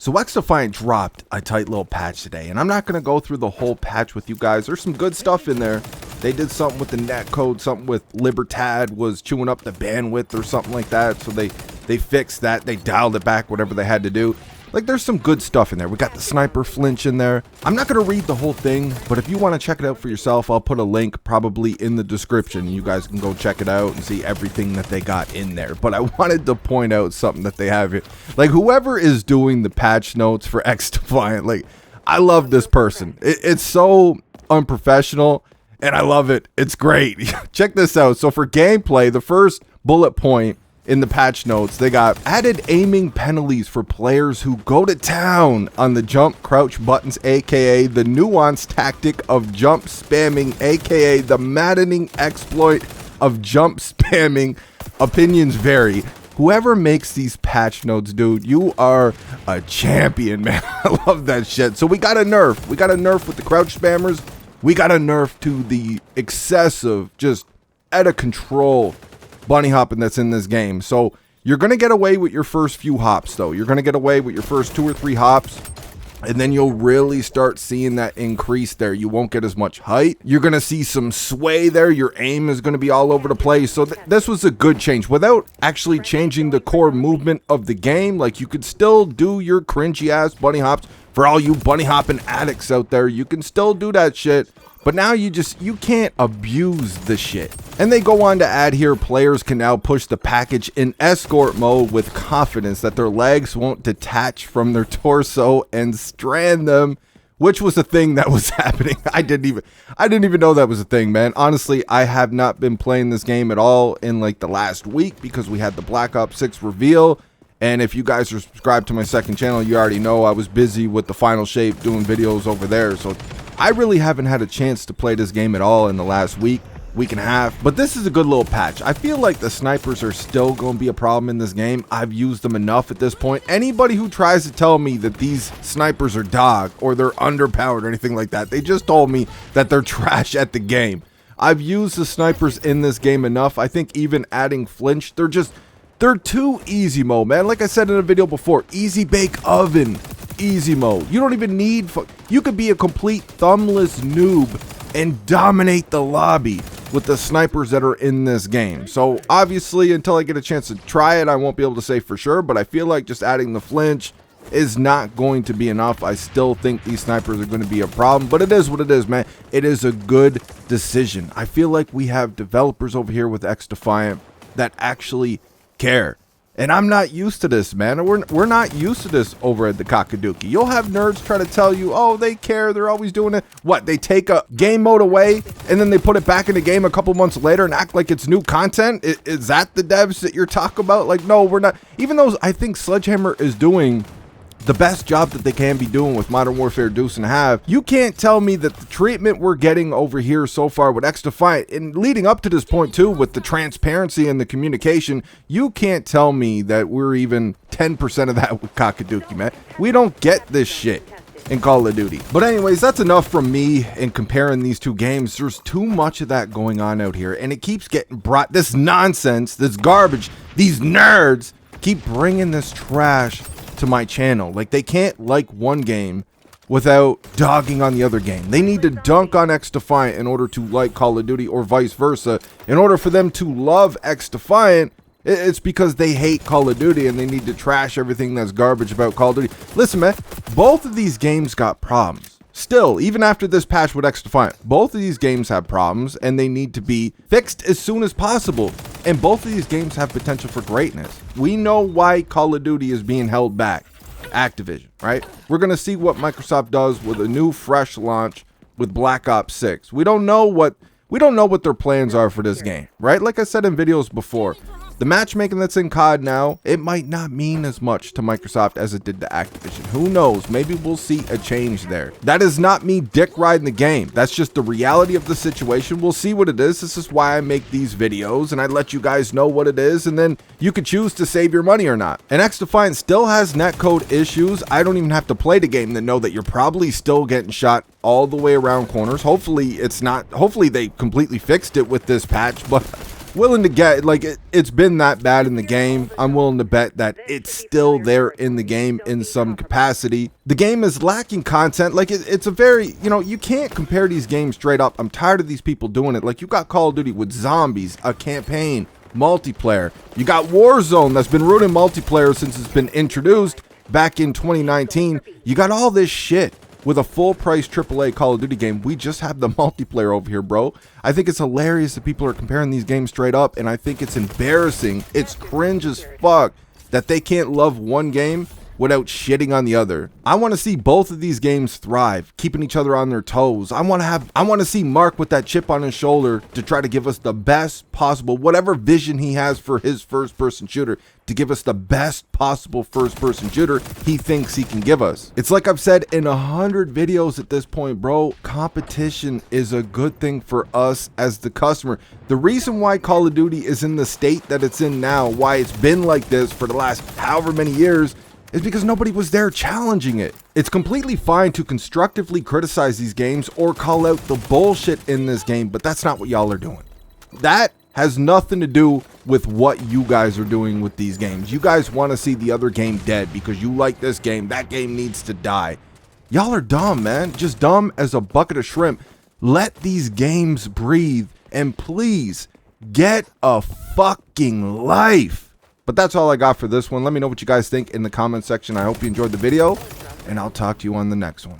So XDefiant dropped a tight little patch today, and I'm not going to go through the whole patch with you guys. There's some good stuff in there. They did something with the netcode, something with Libertad was chewing up the bandwidth or something like that. So they fixed that. They dialed it back, whatever they had to do. Like, there's some good stuff in there. We got the sniper flinch in there. I'm not going to read the whole thing, but if you want to check it out for yourself, I'll put a link probably in the description. You guys can go check it out and see everything that they got in there. But I wanted to point out something that they have here. Like, whoever is doing the patch notes for XDefiant, like, I love this person. It's so unprofessional, and I love it. It's great. Check this out. So for gameplay, the first bullet point in the patch notes, they got added aiming penalties for players who go to town on the jump crouch buttons, aka the nuanced tactic of jump spamming, aka the maddening exploit of jump spamming. Opinions vary. Whoever makes these patch notes, dude, you are a champion, man. I love that shit. So we got a nerf. We got a nerf with the crouch spammers. We got a nerf to the excessive, just out of control bunny hopping that's in this game. So you're going to get away with your first few hops, though. You're going to get away with your first 2 or 3 hops, and then you'll really start seeing that increase there. You won't get as much height. You're going to see some sway there. Your aim is going to be all over the place. So this was a good change without actually changing the core movement of the game. Like, you could still do your cringy ass bunny hops. For all you bunny hopping addicts out there, you can still do that shit. But now you can't abuse the shit. And they go on to add here, players can now push the package in escort mode with confidence that their legs won't detach from their torso and strand them, which was a thing that was happening. I didn't even know that was a thing, man. Honestly, I have not been playing this game at all in like the last week because we had the Black Ops 6 reveal. And if you guys are subscribed to my second channel, you already know I was busy with the Final Shape doing videos over there. So I really haven't had a chance to play this game at all in the last week and a half. But this is a good little patch. I feel like the snipers are still going to be a problem in this game. I've used them enough at this point. Anybody who tries to tell me that these snipers are dog or they're underpowered or anything like that, they just told me that they're trash at the game. I've used the snipers in this game enough. I think even adding flinch, they're too easy mode, man. Like I said in a video before, easy bake oven, easy mode. You don't even need, you could be a complete thumbless noob and dominate the lobby with the snipers that are in this game. So obviously, until I get a chance to try it, I won't be able to say for sure, but I feel like just adding the flinch is not going to be enough. I still think these snipers are going to be a problem, but it is what it is, man. It is a good decision. I feel like we have developers over here with XDefiant that actually care, and I'm not used to this, man. We're not used to this over at the Cockaduki. You'll have nerds try to tell you, oh, they care, they're always doing it. What, they take a game mode away and then they put it back in the game a couple months later and act like it's new content? Is that the devs that you're talking about? Like, no, we're not. Even though I think Sledgehammer is doing the best job that they can be doing with Modern Warfare Deuce and Have, you can't tell me that the treatment we're getting over here so far with XDefiant, and leading up to this point too, with the transparency and the communication, you can't tell me that we're even 10% of that with Cockaduki, man. We don't get this shit in Call of Duty. But anyways, that's enough from me in comparing these two games. There's too much of that going on out here, and it keeps getting brought, this nonsense, this garbage, these nerds keep bringing this trash to my channel. Like, they can't like one game without dogging on the other game. They need to dunk on XDefiant in order to like Call of Duty, or vice versa. In order for them to love XDefiant, it's because they hate Call of Duty and they need to trash everything that's garbage about Call of Duty. Listen, man, both of these games got problems. Still, even after this patch with XDefiant, both of these games have problems and they need to be fixed as soon as possible. And both of these games have potential for greatness. We know why Call of Duty is being held back. Activision, right? We're going to see what Microsoft does with a new fresh launch with Black Ops 6. We don't know what their plans are for this game, right? Like I said in videos before, the matchmaking that's in COD now, it might not mean as much to Microsoft as it did to Activision. Who knows? Maybe we'll see a change there. That is not me dick riding the game. That's just the reality of the situation. We'll see what it is. This is why I make these videos, and I let you guys know what it is, and then you can choose to save your money or not. And XDefiant still has netcode issues. I don't even have to play the game to know that you're probably still getting shot all the way around corners. Hopefully it's not. Hopefully they completely fixed it with this patch, but willing to get, like, it's been that bad in the game. I'm willing to bet that it's still there in the game in some capacity. The game is lacking content. Like, it's a very, you know, you can't compare these games straight up. I'm tired of these people doing it. Like, you got Call of Duty with zombies, a campaign, multiplayer. You got Warzone that's been ruining multiplayer since it's been introduced back in 2019. You got all this shit with a full price AAA Call of Duty game. We just have the multiplayer over here, bro. I think it's hilarious that people are comparing these games straight up, and I think it's embarrassing. It's cringe as fuck that they can't love one game without shitting on the other. I want to see both of these games thrive, keeping each other on their toes. I want to see Mark with that chip on his shoulder to try to give us the best possible, whatever vision he has for his first-person shooter, to give us the best possible first-person shooter he thinks he can give us. It's like I've said in 100 videos at this point, bro, competition is a good thing for us as the customer. The reason why Call of Duty is in the state that it's in now, why it's been like this for the last however many years, is because nobody was there challenging it. It's completely fine to constructively criticize these games or call out the bullshit in this game, but that's not what y'all are doing. That has nothing to do with what you guys are doing with these games. You guys want to see the other game dead because you like this game. That game needs to die. Y'all are dumb, man. Just dumb as a bucket of shrimp. Let these games breathe, and please get a fucking life. But that's all I got for this one. Let me know what you guys think in the comment section. I hope you enjoyed the video, and I'll talk to you on the next one.